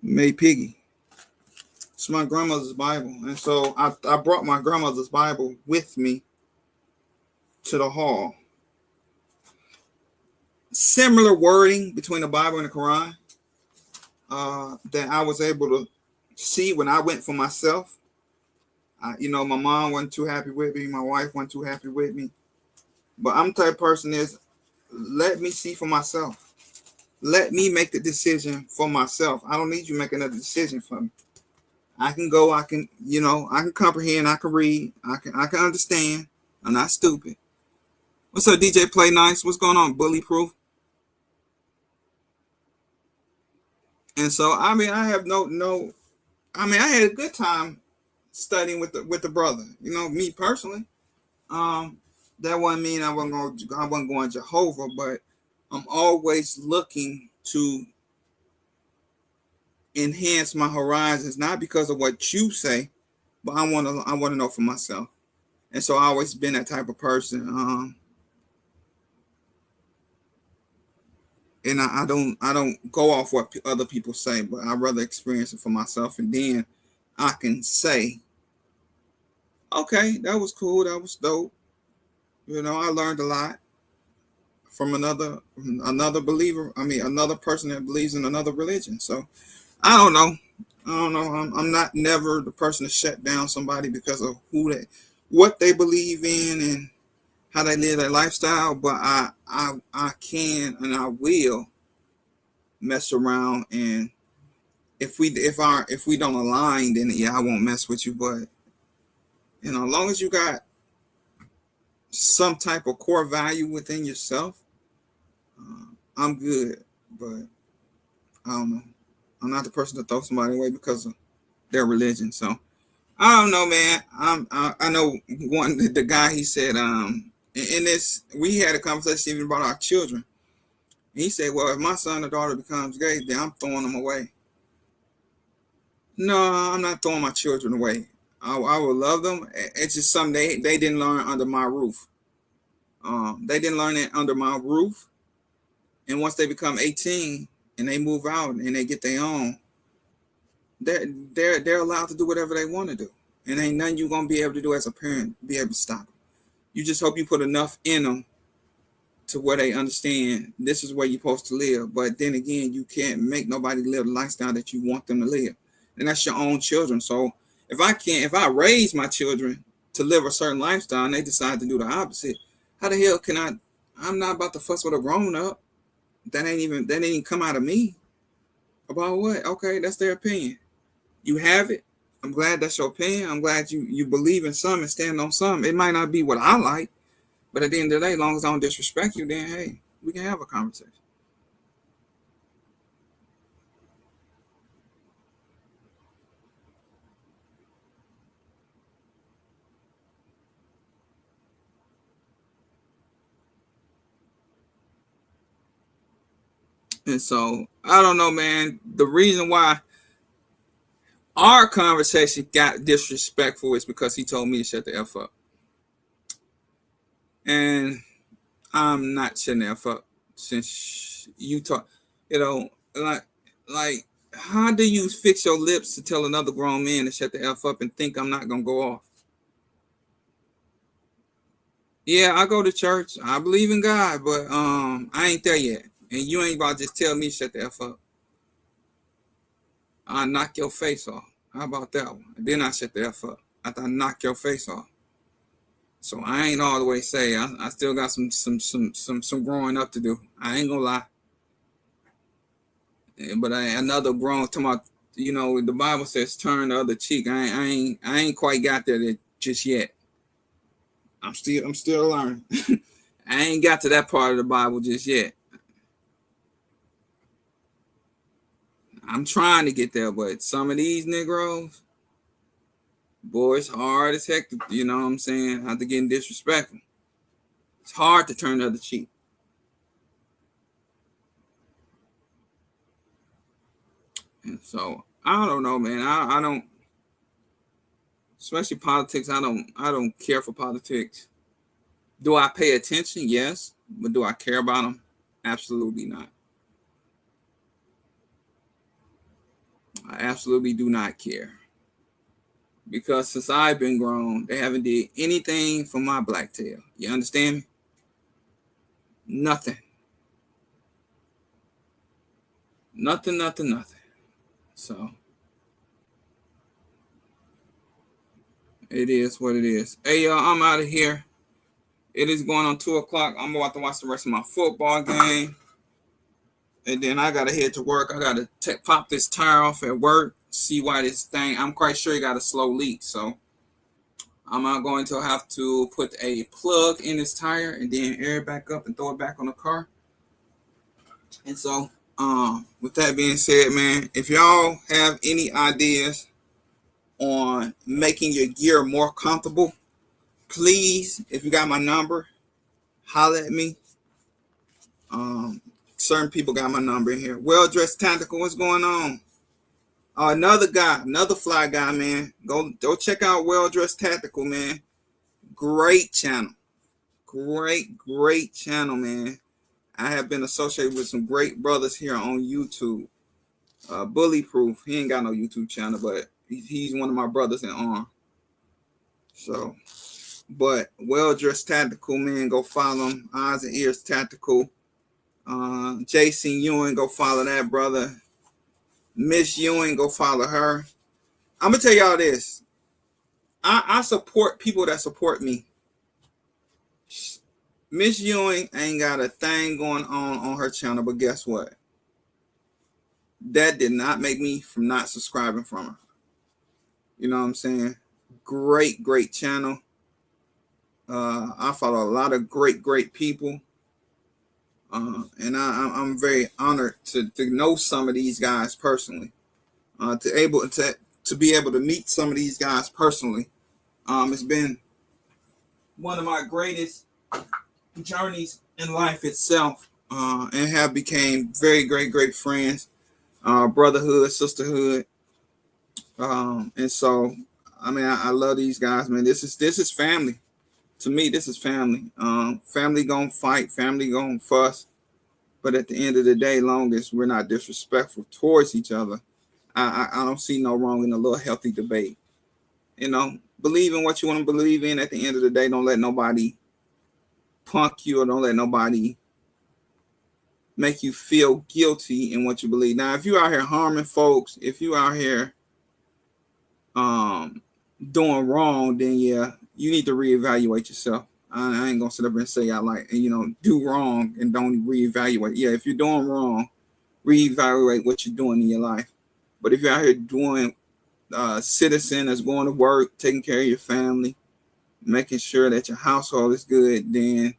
Made piggy. It's my grandmother's Bible. And so I brought my grandmother's Bible with me to the hall. Similar wording between the Bible and the Quran that I was able to see when I went for myself. My mom wasn't too happy with me. My wife wasn't too happy with me. But I'm the type of person is, let me see for myself. Let me make the decision for myself. I don't need you making a decision for me. I can go, I can comprehend, I can read, I can understand. I'm not stupid. What's up, DJ Play Nice? What's going on, Bulletproof? And so I have I had a good time studying with the brother. Me personally. That wouldn't mean I wasn't going Jehovah, but I'm always looking to enhance my horizons, not because of what you say, but I want to know for myself. And so I always been that type of person. And I don't go off what other people say, but I rather experience it for myself, and then I can say, okay, that was cool, that was dope. I learned a lot from another believer. Another person that believes in another religion. So I don't know. I'm not never the person to shut down somebody because of what they believe in and how they live their lifestyle. But I can and I will mess around, and if we don't align, then yeah, I won't mess with you. But as long as you got some type of core value within yourself, I'm good. But I don't know. I'm not the person to throw somebody away because of their religion. So I don't know, man. I know the guy, he said in this, we had a conversation even about our children. He said, well, if my son or daughter becomes gay, then I'm throwing them away. No, I'm not throwing my children away. I will love them. It's just something they didn't learn under my roof. They didn't learn it under my roof. And once they become 18 and they move out and they get their own, they're allowed to do whatever they want to do. And ain't nothing you're going to be able to do as a parent be able to stop them. You just hope you put enough in them to where they understand this is where you're supposed to live. But then again, you can't make nobody live the lifestyle that you want them to live. And that's your own children. So if I raise my children to live a certain lifestyle and they decide to do the opposite, how the hell can I'm not about to fuss with a grown up. That ain't even come out of me. About what? Okay, that's their opinion. You have it. I'm glad that's your opinion. I'm glad you believe in something and stand on something. It might not be what I like, but at the end of the day, as long as I don't disrespect you, then hey, we can have a conversation. And so I don't know, man. The reason why our conversation got disrespectful is because he told me to shut the F up. And I'm not shutting the F up since you talk, you know, like how do you fix your lips to tell another grown man to shut the F up and think I'm not gonna go off? Yeah, I go to church. I believe in God, but I ain't there yet. And you ain't about to just tell me shut the F up. I'll knock your face off. How about that one? And then I shut the F up. After I knock your face off. So I ain't all the way say I still got some growing up to do. I ain't gonna lie. But another grown talking about, the Bible says turn the other cheek. I ain't quite got there just yet. I'm still learning. I ain't got to that part of the Bible just yet. I'm trying to get there, but some of these Negroes, boy, it's hard as heck to, you know what I'm saying, after getting disrespectful. It's hard to turn the other cheek. And so I don't know, man. I don't, especially politics. I don't care for politics. Do I pay attention? Yes, but do I care about them? Absolutely not. I absolutely do not care. Because since I've been grown, they haven't did anything for my black tail. You understand me? Nothing. Nothing. So it is what it is. Hey, y'all, I'm out of here. It is going on 2:00. I'm about to watch the rest of my football game. And then I got to head to work. I got to pop this tire off at work, see why this thing, I'm quite sure it got a slow leak. So I'm not going to have to put a plug in this tire and then air it back up and throw it back on the car. And so, with that being said, man, if y'all have any ideas on making your gear more comfortable, please, if you got my number, holler at me. Certain people got my number in here. Well Dressed Tactical, what's going on? Another fly guy, man. Go check out Well Dressed Tactical, man. Great channel. Great channel, man. I have been associated with some great brothers here on YouTube. Bulletproof. He ain't got no YouTube channel, but he's one of my brothers in arm. So, but Well Dressed Tactical, man, go follow him. Eyes and Ears Tactical. Jason Ewing, go follow that brother. Miss Ewing, go follow her. I'm gonna tell y'all this. I support people that support me. Miss Ewing ain't got a thing going on her channel, but guess what? That did not make me from not subscribing from her. You know what I'm saying? Great channel. I follow a lot of great people. And I'm very honored to know some of these guys personally. To be able to meet some of these guys personally. It's been one of my greatest journeys in life itself. And have became very great friends. Brotherhood, sisterhood. And so I mean I love these guys, man. This is family. To me, this is family. Family gonna fight, family gonna fuss. But at the end of the day, long as we're not disrespectful towards each other, I don't see no wrong in a little healthy debate. Believe in what you want to believe in. At the end of the day, don't let nobody punk you, or don't let nobody make you feel guilty in what you believe. Now, if you out here harming folks, if you out here doing wrong, then yeah, you need to reevaluate yourself. I ain't gonna sit up and say I like, do wrong and don't reevaluate. Yeah, if you're doing wrong, reevaluate what you're doing in your life. But if you're out here doing citizen that's going to work, taking care of your family, making sure that your household is good, then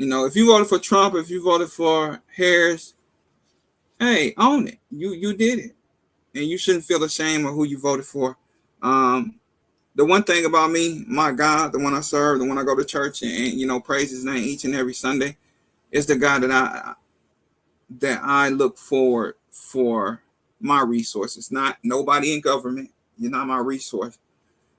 if you voted for Trump, if you voted for Harris, hey, own it. You did it, and you shouldn't feel ashamed of who you voted for. The one thing about me, my God, the one I serve, the one I go to church and praise His name each and every Sunday, is the God that I look forward for my resources. Not nobody in government. You're not my resource.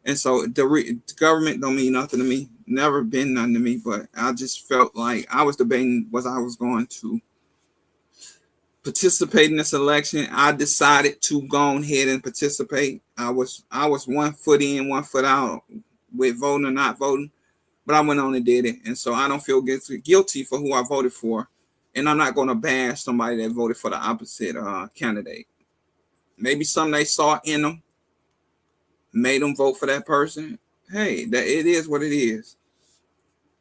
And so the government don't mean nothing to me. Never been nothing to me. But I just felt like I was debating whether I was going to participate in this election. I decided to go ahead and participate. I was 1 foot in, 1 foot out with voting or not voting, but I went on and did it. And so I don't feel guilty for who I voted for. And I'm not going to bash somebody that voted for the opposite candidate. Maybe something they saw in them made them vote for that person. Hey, that it is what it is.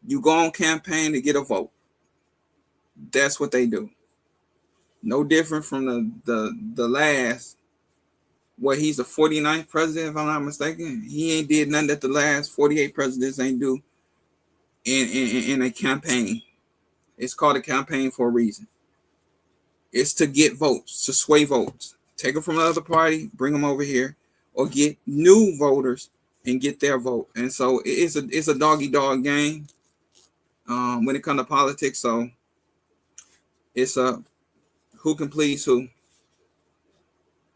You go on campaign to get a vote. That's what they do. No different from the last. He's the 49th president, if I'm not mistaken. He ain't did nothing that the last 48 presidents ain't do in a campaign. It's called a campaign for a reason. It's to get votes, to sway votes. Take them from the other party, bring them over here, or get new voters and get their vote. And so it's a dog-eat-dog game when it comes to politics. So it's a who can please who.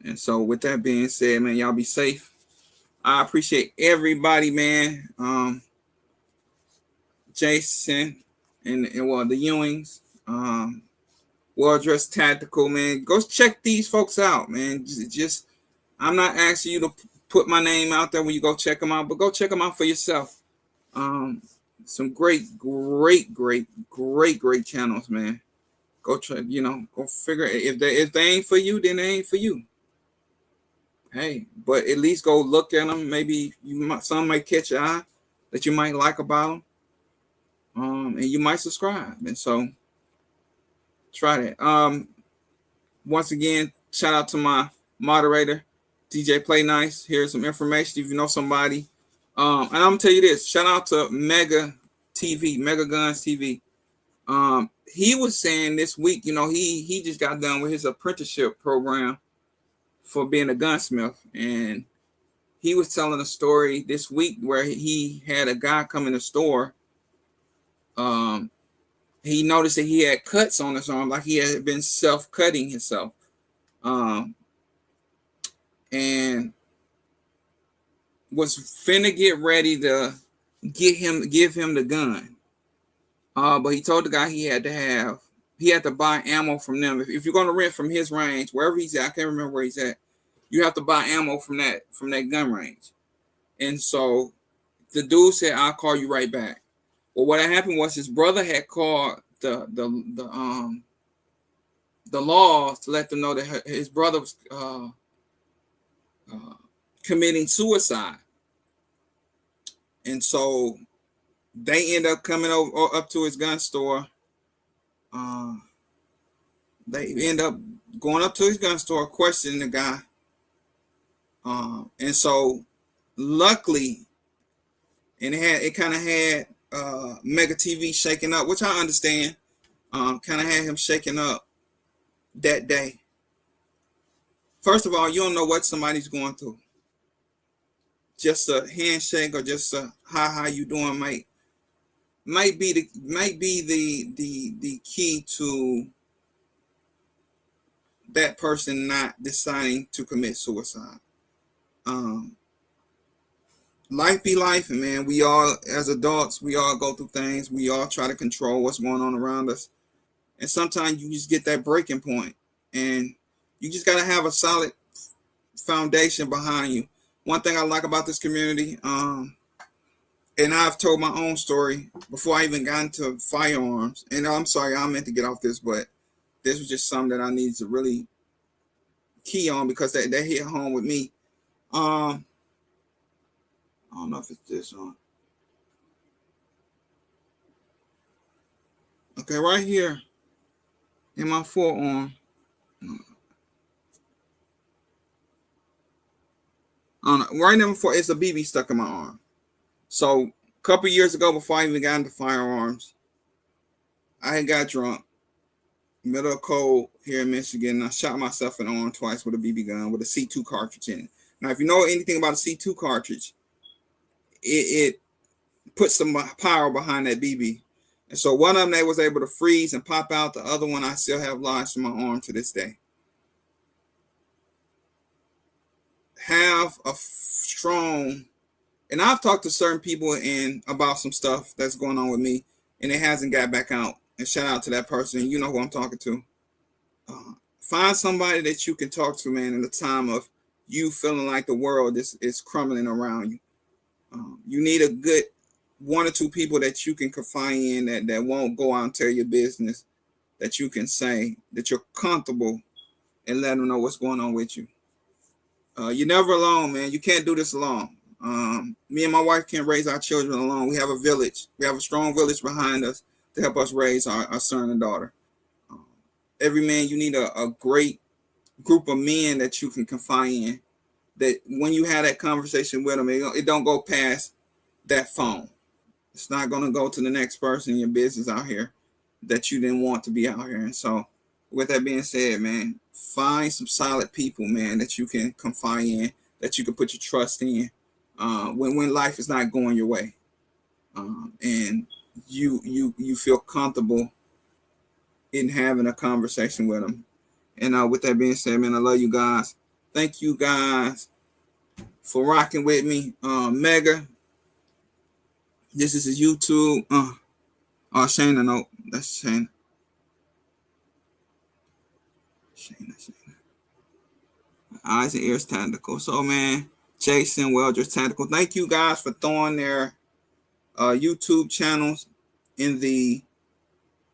And so with that being said, man, y'all be safe. I appreciate everybody, man. Jason and the Ewings. Well-dressed tactical, man. Go check these folks out, man. Just I'm not asking you to put my name out there when you go check them out, but go check them out for yourself. Some great channels, man. Go try, go figure if they ain't for you, then they ain't for you. Hey, but at least go look at them. Maybe some might catch your eye that you might like about them, and you might subscribe. And so try that. Once again, shout out to my moderator, DJ Play Nice. Here's some information if you know somebody. And I'm gonna tell you this. Shout out to Mega Guns TV. He was saying this week, he just got done with his apprenticeship program for being a gunsmith, and he was telling a story this week where he had a guy come in the store. He noticed that he had cuts on his arm, like he had been self-cutting himself, and was finna get ready to give him the gun. But he told the guy he had to buy ammo from them. If you're going to rent from his range, wherever he's at, I can't remember where he's at, you have to buy ammo from that gun range. And so the dude said, "I'll call you right back." Well, what had happened was his brother had called the law to let them know that his brother was committing suicide. And so they end up coming up to his gun store. They end up going up to his gun store, questioning the guy. And so luckily, and it kind of had Mega TV shaking up, which I understand. Kind of had him shaking up that day. First of all, you don't know what somebody's going through. Just a handshake or just a how you doing might be the key to that person not deciding to commit suicide. Life be life, and man, we all, as adults, we all go through things. We all try to control what's going on around us. And sometimes you just get that breaking point, and you just got to have a solid foundation behind you. One thing I like about this community, And I've told my own story before I even got into firearms. And I'm sorry, I meant to get off this, but this was just something that I needed to really key on because that hit home with me. I don't know if it's this one. Okay, right here in my forearm. Right now before it's a BB stuck in my arm. So a couple years ago, before I even got into firearms, I had got drunk, middle of cold here in Michigan, and I shot myself in the arm twice with a BB gun with a C2 cartridge in it. Now, if you know anything about a C2 cartridge, it puts some power behind that BB. And so one of them they was able to freeze and pop out. The other one I still have lodged in my arm to this day. Have a strong, and I've talked to certain people and about some stuff that's going on with me, and it hasn't got back out. And shout out to that person. You know who I'm talking to. Find somebody that you can talk to, man, in the time of you feeling like the world is crumbling around you. You need a good one or two people that you can confide in that won't go out and tell your business, that you can say that you're comfortable and let them know what's going on with you. You're never alone, man. You can't do this alone. Me and my wife can't raise our children alone. We have a village. We have a strong village behind us to help us raise our son and daughter. Every man, you need a great group of men that you can confide in. That when you have that conversation with them, it don't go past that phone. It's not going to go to the next person in your business out here that you didn't want to be out here. And so, with that being said, man, find some solid people, man, that you can confide in, that you can put your trust in when life is not going your way, and you feel comfortable in having a conversation with them. And with that being said, man, I love you guys. Thank you guys for rocking with me. Mega, this is his YouTube. Shayna, no, that's Shayna. Shayna. Eyes and ears tactical. So, man, Jason Welders tactical. Thank you guys for throwing their YouTube channels in the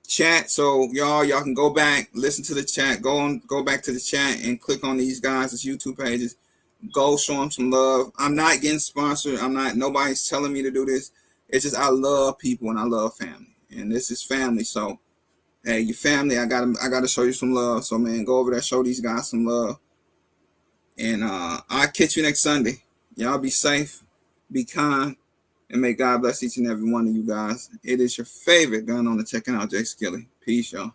chat. So y'all can go back, listen to the chat, go back to the chat and click on these guys' YouTube pages. Go show them some love. I'm not getting sponsored. Nobody's telling me to do this. It's just I love people and I love family. And this is family. So hey, your family, I gotta show you some love. So man, go over there, show these guys some love. And I'll catch you next Sunday. Y'all be safe, be kind, and may God bless each and every one of you guys. It is your favorite gun on the Checking Out Jay Skilly. Peace, y'all.